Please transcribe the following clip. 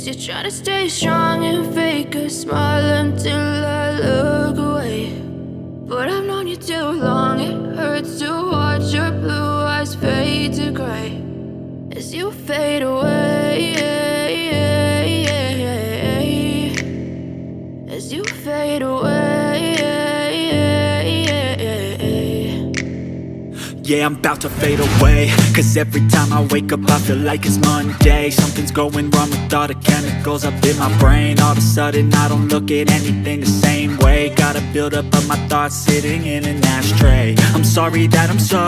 Guess you're trying to stay strong and fake a smile until I look away. But I've known you too long, it hurts to watch your blue eyes fade to gray as you fade away, as you fade away.Yeah, I'm about to fade away. Cause every time I wake up, I feel like it's Monday. Something's going wrong with all the chemicals up in my brain. All of a sudden, I don't look at anything the same way. Gotta build up of my thoughts sitting in an ashtray. I'm sorry that I'm so